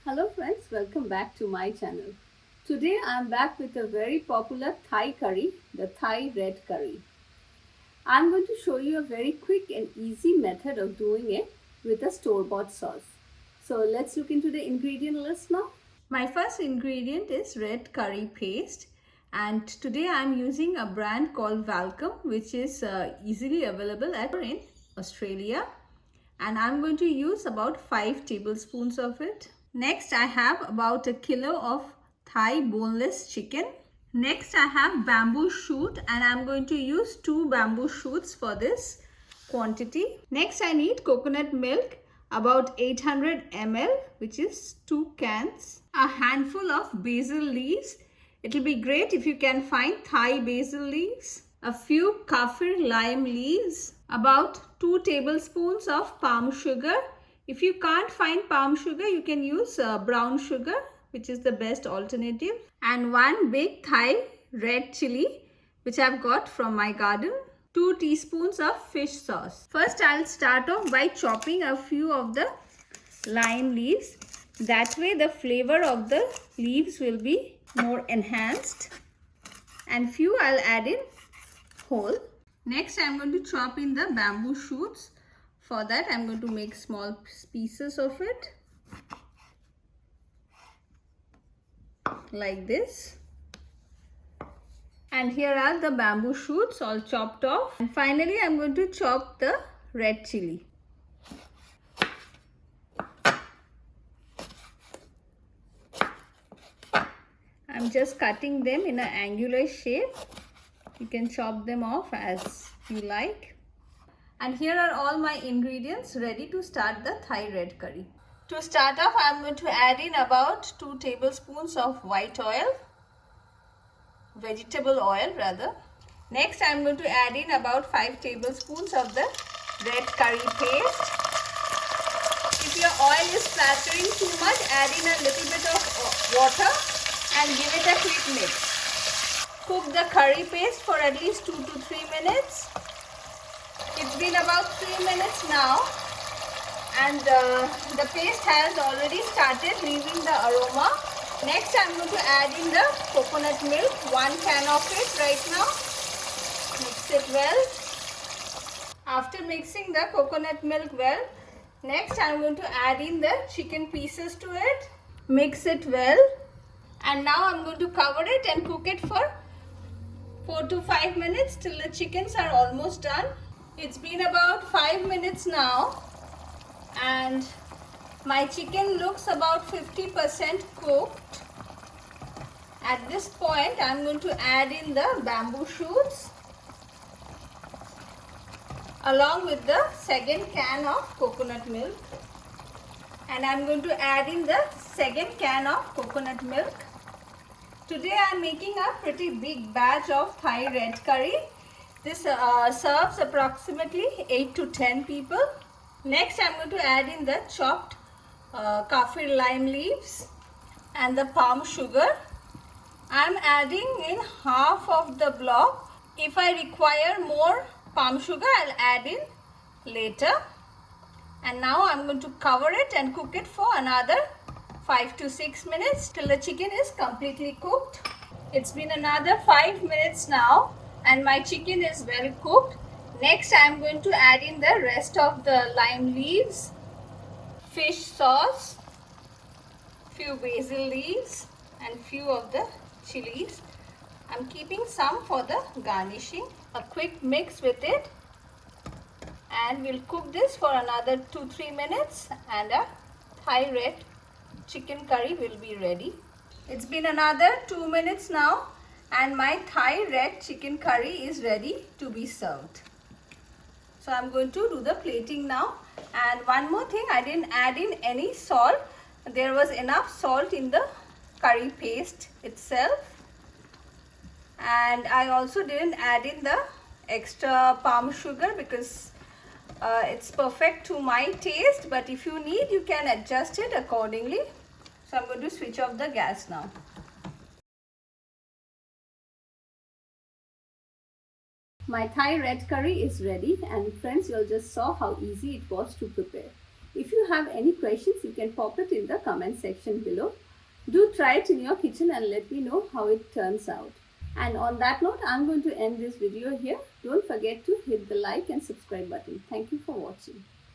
Hello friends, welcome back to my channel. Today I am back with a very popular Thai curry, the Thai red curry. I am going to show you a very quick and easy method of doing it with a store-bought sauce. So let's look into the ingredient list now. My first ingredient is red curry paste, and today I am using a brand called Valcom, which is easily available in Australia, and I'm going to use about 5 tablespoons of it. Next, I have about a kilo of Thai boneless chicken. Next, I have bamboo shoot, and I'm going to use 2 bamboo shoots for this quantity. Next, I need coconut milk, about 800 ml, which is 2 cans. A handful of basil leaves. It will be great if you can find Thai basil leaves. A few kaffir lime leaves. About 2 tablespoons of palm sugar. If you can't find palm sugar, you can use brown sugar, which is the best alternative. And 1 big Thai red chili, which I've got from my garden. 2 teaspoons of fish sauce. First, I'll start off by chopping a few of the lime leaves. That way, the flavor of the leaves will be more enhanced. And few I'll add in whole. Next, I'm going to chop in the bamboo shoots. For that, I'm going to make small pieces of it, like this. And here are the bamboo shoots all chopped off. And finally, I'm going to chop the red chili. I'm just cutting them in an angular shape. You can chop them off as you like. And here are all my ingredients ready to start the Thai red curry. To start off, I am going to add in about 2 tablespoons of white oil, vegetable oil rather. Next, I am going to add in about 5 tablespoons of the red curry paste. If your oil is flattering too much, add in a little bit of water and give it a quick mix. Cook the curry paste for at least 2 to 3 minutes. It's been about 3 minutes now, and the paste has already started leaving the aroma. Next, I'm going to add in the coconut milk, 1 can of it right now. Mix it well. After mixing the coconut milk well, next I'm going to add in the chicken pieces to it. Mix it well. And now I'm going to cover it and cook it for 4 to 5 minutes till the chickens are almost done. It's been about 5 minutes now, and my chicken looks about 50% cooked. At this point, I'm going to add in the bamboo shoots along with the second can of coconut milk. And I'm going to add in the second can of coconut milk. Today I'm making a pretty big batch of Thai red curry. This serves approximately 8 to 10 people. Next, I'm going to add in the chopped kaffir lime leaves and the palm sugar. I'm adding in half of the block. If I require more palm sugar, I'll add in later. And now I'm going to cover it and cook it for another 5 to 6 minutes till the chicken is completely cooked. It's been another 5 minutes now, and my chicken is well cooked. Next, I am going to add in the rest of the lime leaves, fish sauce, few basil leaves, and few of the chilies. I'm keeping some for the garnishing. A quick mix with it, and we'll cook this for another 2-3 minutes, and a Thai red chicken curry will be ready. It's been another 2 minutes now, and my Thai red chicken curry is ready to be served. So I'm going to do the plating now. And one more thing, I didn't add in any salt. There was enough salt in the curry paste itself. And I also didn't add in the extra palm sugar because it's perfect to my taste. But if you need, you can adjust it accordingly. So I'm going to switch off the gas now. My Thai red curry is ready, and friends, you all just saw how easy it was to prepare. If you have any questions, you can pop it in the comment section below. Do try it in your kitchen and let me know how it turns out. And on that note, I'm going to end this video here. Don't forget to hit the like and subscribe button. Thank you for watching.